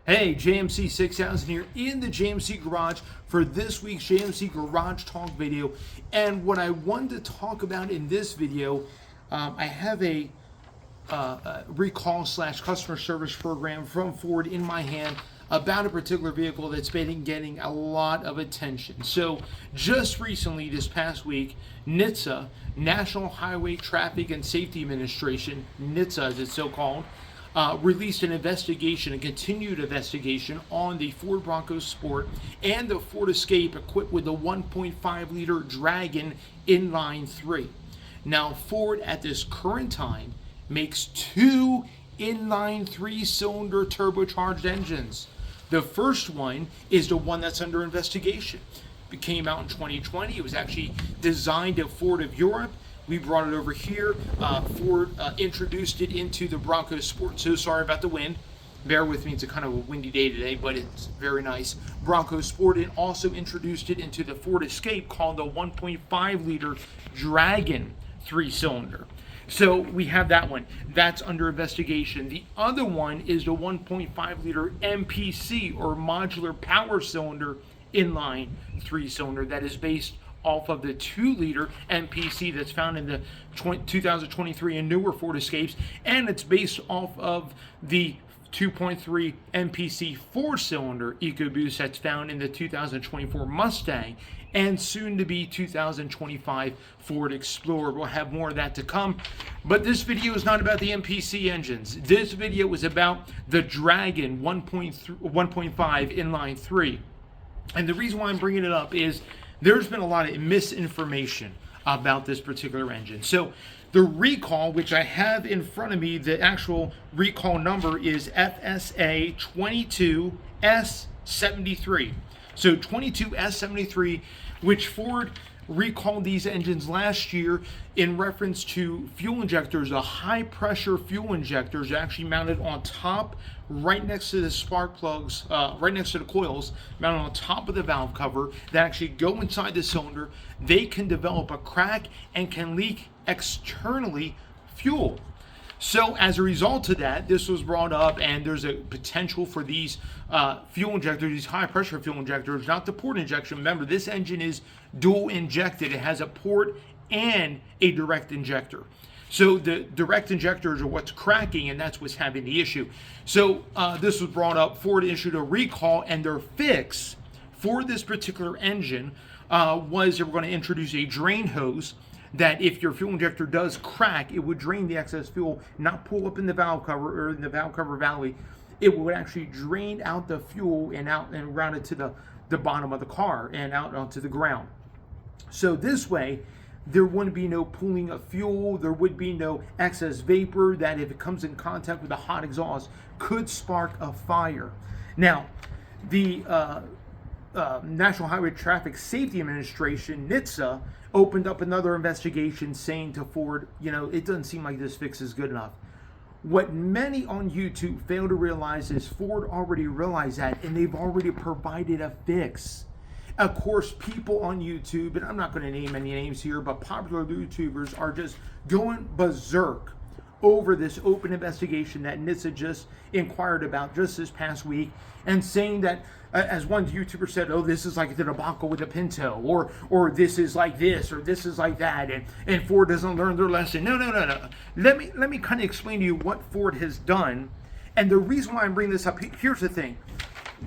Hey, JMC 6000 here in the JMC Garage for this week's JMC Garage Talk video. And what I wanted to talk about in this video, I have a recall / customer service program from Ford in my hand about a particular vehicle that's been getting a lot of attention. So just recently, this past week, NHTSA, National Highway Traffic and Safety Administration, NHTSA as it's so called, released an investigation, a continued investigation on the Ford Bronco Sport and the Ford Escape equipped with the 1.5 liter Dragon inline 3. Now, Ford at this current time makes two inline 3-cylinder turbocharged engines. The first one is the one that's under investigation. It came out in 2020. It was actually designed at Ford of Europe. We brought it over here. Ford introduced it into the Bronco Sport. So sorry about the wind. Bear with me, it's a kind of a windy day today, but it's very nice. Bronco Sport, and also introduced it into the Ford Escape called the 1.5 liter Dragon 3-cylinder. So we have that one. That's under investigation. The other one is the 1.5 liter MPC, or modular power cylinder inline 3-cylinder, that is based off of the 2 liter MPC that's found in the 2023 and newer Ford Escapes, and it's based off of the 2.3 MPC 4-cylinder EcoBoost that's found in the 2024 Mustang and soon to be 2025 Ford Explorer. We'll have more of that to come. But this video is not about the MPC engines. This video is about the Dragon 1.5 inline 3. And the reason why I'm bringing it up is there's been a lot of misinformation about this particular engine. So the recall, which I have in front of me, the actual recall number is FSA 22S73. So 22S73, which Ford recalled these engines last year in reference to fuel injectors. The high pressure fuel injectors are actually mounted on top, right next to the spark plugs, right next to the coils, mounted on top of the valve cover, that actually go inside the cylinder. They can develop a crack and can leak externally fuel. So as a result of that, this was brought up, and there's a potential for these fuel injectors, these high pressure fuel injectors, not the port injection. Remember, this engine is dual injected. It has a port and a direct injector. So the direct injectors are what's cracking, and that's what's having the issue. So this was brought up. Ford issued a recall, and their fix for this particular engine was they were going to introduce a drain hose that if your fuel injector does crack, it would drain the excess fuel, not pull up in the valve cover or in the valve cover valley. It would actually drain out the fuel and out and route it to the bottom of the car and out onto the ground. So this way, there wouldn't be no pooling of fuel. There would be no excess vapor that, if it comes in contact with the hot exhaust, could spark a fire. Now, the National Highway Traffic Safety Administration, NHTSA, opened up another investigation saying to Ford, it doesn't seem like this fix is good enough. What many on YouTube fail to realize is Ford already realized that, and they've already provided a fix. Of course, people on YouTube, and I'm not going to name any names here, but popular YouTubers are just going berserk over this open investigation that NHTSA just inquired about just this past week, and saying that, as one YouTuber said, oh, this is like the debacle with a Pinto, or this is like this, or this is like that, and Ford doesn't learn their lesson. No. Let me kind of explain to you what Ford has done, and the reason why I'm bringing this up. Here's the thing.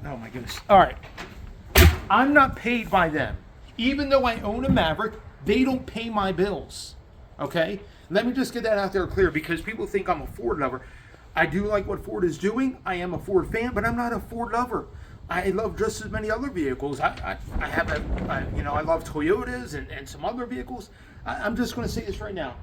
Oh my goodness. All right. I'm not paid by them. Even though I own a Maverick, they don't pay my bills. Okay? Let me just get that out there clear, because people think I'm a Ford lover. I do like what Ford is doing. I am a Ford fan, but I'm not a Ford lover. I love just as many other vehicles. I love Toyotas and some other vehicles. I'm just going to say this right now.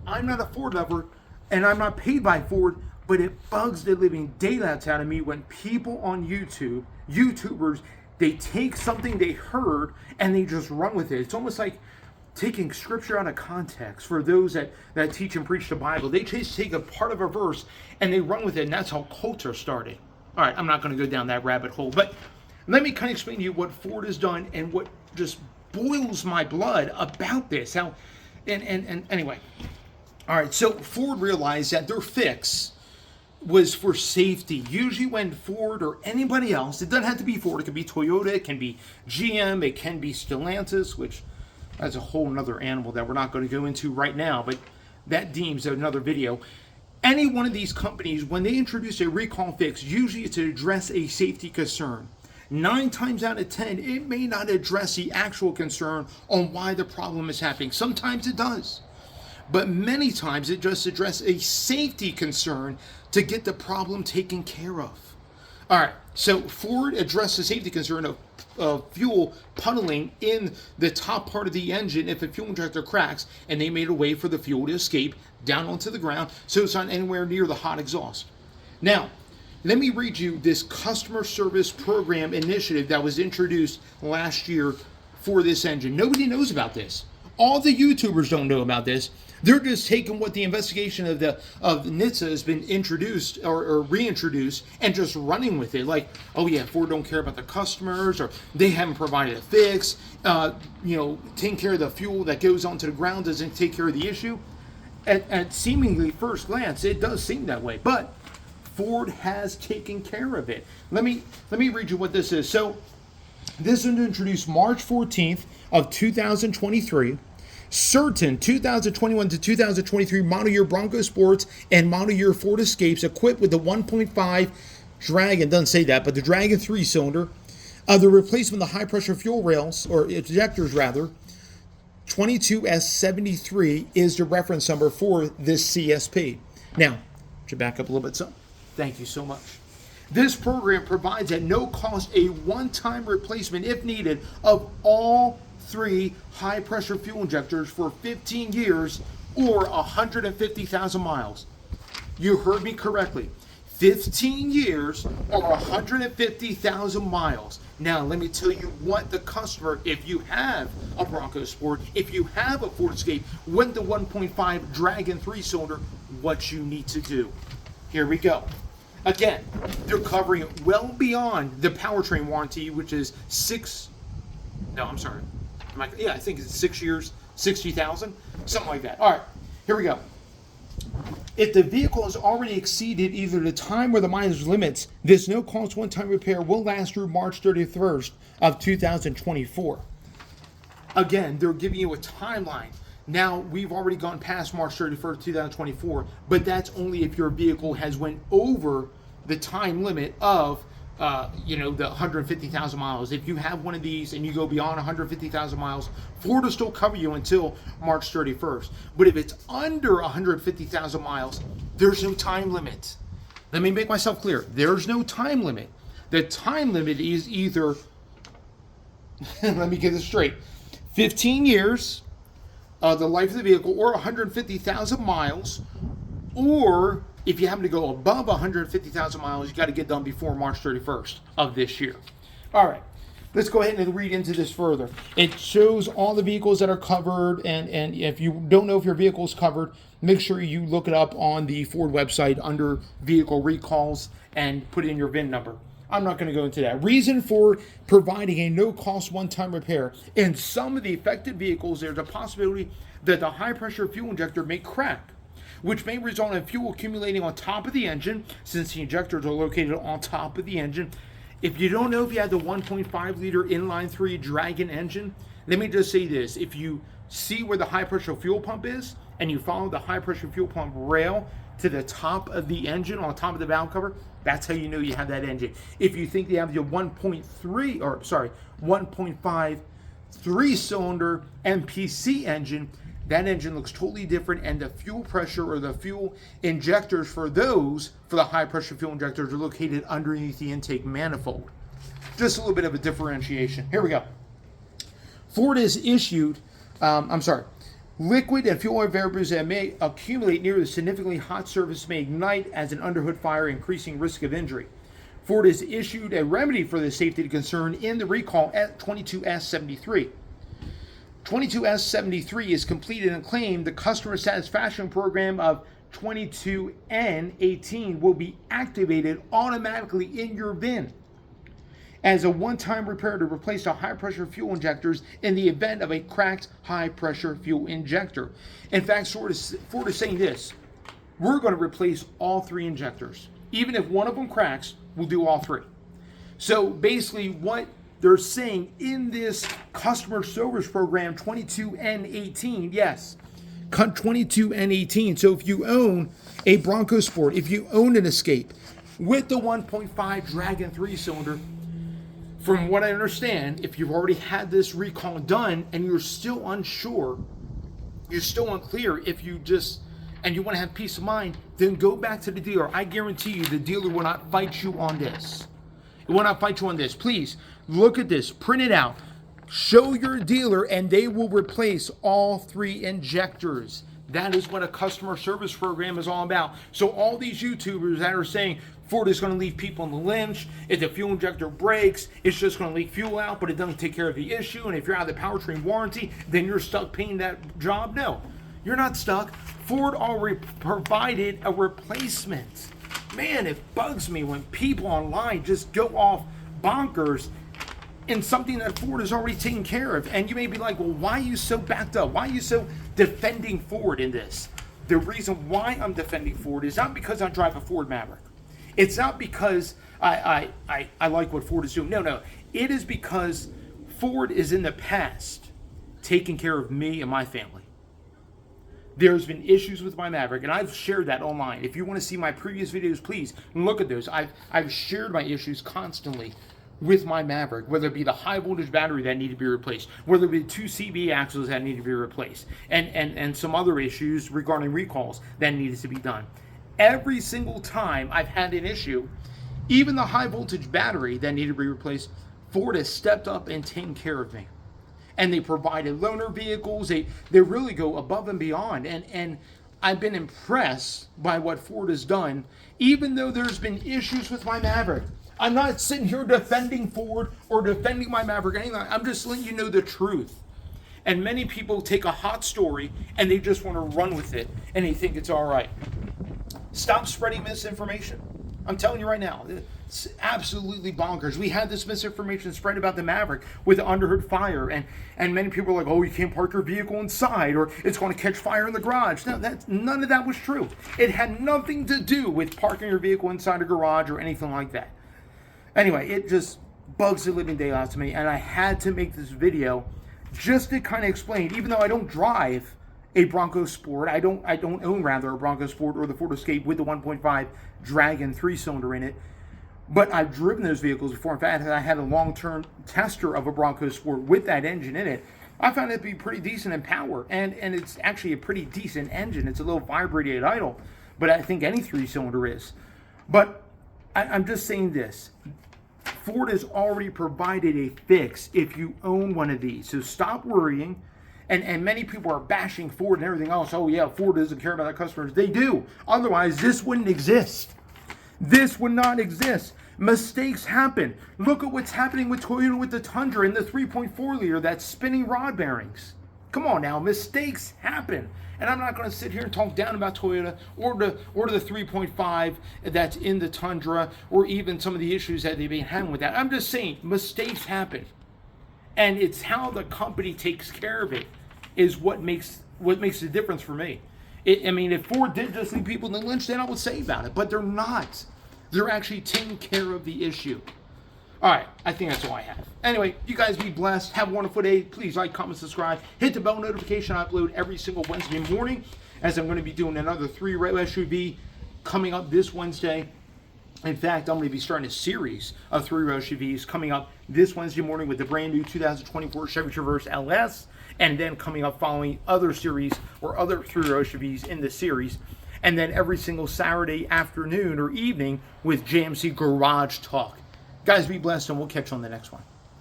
I'm not a Ford lover, and I'm not paid by Ford, but it bugs the living daylights out of me when people on YouTubers, they take something they heard and they just run with it. It's almost like taking scripture out of context. For those that teach and preach the Bible, they just take a part of a verse and they run with it, and that's how cults are started. All right, I'm not going to go down that rabbit hole, but let me kind of explain to you what Ford has done and what just boils my blood about this. And anyway, all right, so Ford realized that their fix was for safety. Usually when Ford or anybody else, it doesn't have to be Ford, it can be Toyota, it can be GM, it can be Stellantis, which that's a whole nother animal that we're not going to go into right now, but that deems another video. Any one of these companies, when they introduce a recall fix, usually it's to address a safety concern. 9 times out of 10, it may not address the actual concern on why the problem is happening. Sometimes it does. But many times it just addresses a safety concern to get the problem taken care of. All right, so Ford addressed the safety concern of fuel puddling in the top part of the engine if a fuel injector cracks, and they made a way for the fuel to escape down onto the ground so it's not anywhere near the hot exhaust. Now, let me read you this customer service program initiative that was introduced last year for this engine. Nobody knows about this. All the YouTubers don't know about this. They're just taking what the investigation of NHTSA has been introduced or reintroduced and just running with it. Like, oh yeah, Ford don't care about the customers, or they haven't provided a fix. Taking care of the fuel that goes onto the ground doesn't take care of the issue. At seemingly first glance, it does seem that way, but Ford has taken care of it. Let me read you what this is. So this was introduced March 14th of 2023. Certain 2021 to 2023 model year Bronco Sports and model year Ford Escapes equipped with the 1.5 Dragon, doesn't say that, but the Dragon 3-cylinder, the replacement of the high pressure fuel rails, or injectors rather, 22S73 is the reference number for this CSP. Now, to back up a little bit, so thank you so much. This program provides at no cost a one-time replacement, if needed, of all 3 high-pressure fuel injectors for 15 years or 150,000 miles. You heard me correctly. 15 years or 150,000 miles. Now, let me tell you what the customer, if you have a Bronco Sport, if you have a Ford Escape with the 1.5 Dragon 3-cylinder, what you need to do. Here we go. Again, they're covering well beyond the powertrain warranty, which is I think it's 6 years, 60,000, something like that. All right, here we go. If the vehicle has already exceeded either the time or the mileage limits, this no-cost one-time repair will last through March 31st of 2024. Again, they're giving you a timeline. Now, we've already gone past March 31st, 2024, but that's only if your vehicle has went over the time limit of the 150,000 miles. If you have one of these and you go beyond 150,000 miles, Ford will still cover you until March 31st. But if it's under 150,000 miles, there's no time limit. Let me make myself clear. There's no time limit. The time limit is either, let me get this straight, 15 years of the life of the vehicle, or 150,000 miles, or if you happen to go above 150,000 miles, you got to get done before March 31st of this year. All right, let's go ahead and read into this further. It shows all the vehicles that are covered, and if you don't know if your vehicle is covered, make sure you look it up on the Ford website under vehicle recalls and put in your VIN number. I'm not going to go into that. Reason for providing a no-cost one-time repair. In some of the affected vehicles, there's a possibility that the high-pressure fuel injector may crack, which may result in fuel accumulating on top of the engine, since the injectors are located on top of the engine. If you don't know if you have the 1.5-liter inline-3 Dragon engine, let me just say this. If you see where the high-pressure fuel pump is, and you follow the high-pressure fuel pump rail to the top of the engine, on top of the valve cover, that's how you know you have that engine. If you think they have your 1.5 3-cylinder MPC engine, that engine looks totally different, and the fuel pressure or the fuel injectors for the high pressure fuel injectors are located underneath the intake manifold. Just a little bit of a differentiation. Here we go. Ford has issued, liquid and fuel oil variables that may accumulate near the significantly hot surface may ignite as an underhood fire, increasing risk of injury. Ford has issued a remedy for the safety concern in the recall at 22S73. 22S73 is completed and claimed the customer satisfaction program of 22N18 will be activated automatically in your VIN as a one-time repair to replace the high-pressure fuel injectors in the event of a cracked high-pressure fuel injector. In fact, Ford is saying this. we're going to replace all 3 injectors. Even if one of them cracks, we'll do all 3. So basically what they're saying in this customer service program 22N18, yes, cut 22N18. So if you own a Bronco Sport, if you own an Escape with the 1.5 Dragon 3-cylinder, from what I understand, if you've already had this recall done and you're still unsure, you're still unclear, if you just, and you want to have peace of mind, then go back to the dealer. I guarantee you the dealer will not fight you on this. It will not fight you on this. Please look at this, print it out, show your dealer, and they will replace all 3 injectors. That is what a customer service program is all about. So all these YouTubers that are saying Ford is going to leave people in the lynch, if the fuel injector breaks, it's just going to leak fuel out, but it doesn't take care of the issue, and if you're out of the powertrain warranty, then you're stuck paying that job. No, you're not stuck. Ford already provided a replacement. Man, it bugs me when people online just go off bonkers in something that Ford is already taken care of. And you may be like, well, why are you so backed up? Why are you so defending Ford in this? The reason why I'm defending Ford is not because I drive a Ford Maverick. It's not because I like what Ford is doing. No. It is because Ford is in the past taking care of me and my family. There's been issues with my Maverick, and I've shared that online. If you want to see my previous videos, please look at those. I've shared my issues constantly with my Maverick, whether it be the high voltage battery that need to be replaced, whether it be 2 CB axles that need to be replaced, and some other issues regarding recalls that needed to be done. Every single time I've had an issue, even the high voltage battery that needed to be replaced, Ford has stepped up and taken care of me. And they provided loaner vehicles. They really go above and beyond. And I've been impressed by what Ford has done, even though there's been issues with my Maverick. I'm not sitting here defending Ford or defending my Maverick, anything. I'm just letting you know the truth. And many people take a hot story and they just want to run with it and they think it's all right. Stop spreading misinformation. I'm telling you right now, it's absolutely bonkers. We had this misinformation spread about the Maverick with the underhood fire, and many people are like, oh, you can't park your vehicle inside, or it's going to catch fire in the garage. No, none of that was true. It had nothing to do with parking your vehicle inside a garage or anything like that. Anyway, it just bugs the living day out to me, and I had to make this video just to kind of explain, even though I don't drive a Bronco Sport, I don't own rather a Bronco Sport or the Ford Escape with the 1.5 Dragon 3-cylinder in it, but I've driven those vehicles before. In fact, I had a long-term tester of a Bronco Sport with that engine in it. I found it to be pretty decent in power, and it's actually a pretty decent engine. It's a little vibrating at idle, but I think any 3-cylinder is. But I'm just saying this. Ford has already provided a fix if you own one of these, so stop worrying. And many people are bashing Ford and everything else. Oh yeah, Ford doesn't care about their customers. They do. Otherwise, this wouldn't exist. This would not exist. Mistakes happen. Look at what's happening with Toyota with the Tundra and the 3.4 liter that's spinning rod bearings. Come on now, mistakes happen. And I'm not going to sit here and talk down about Toyota or the 3.5 that's in the Tundra, or even some of the issues that they've been having with that. I'm just saying mistakes happen. And it's how the company takes care of it is what makes the difference for me. I mean, if Ford did just leave people in the lynch, then I would say about it. But they're not. They're actually taking care of the issue. All right, I think that's all I have. Anyway, you guys be blessed. Have a wonderful day. Please like, comment, subscribe. Hit the bell notification. I upload every single Wednesday morning, as I'm going to be doing another 3-row SUV coming up this Wednesday. In fact, I'm going to be starting a series of 3-row SUVs coming up this Wednesday morning with the brand new 2024 Chevy Traverse LS, and then coming up following other series or other 3-row SUVs in the series, and then every single Saturday afternoon or evening with JMC Garage Talk. Guys, be blessed, and we'll catch you on the next one.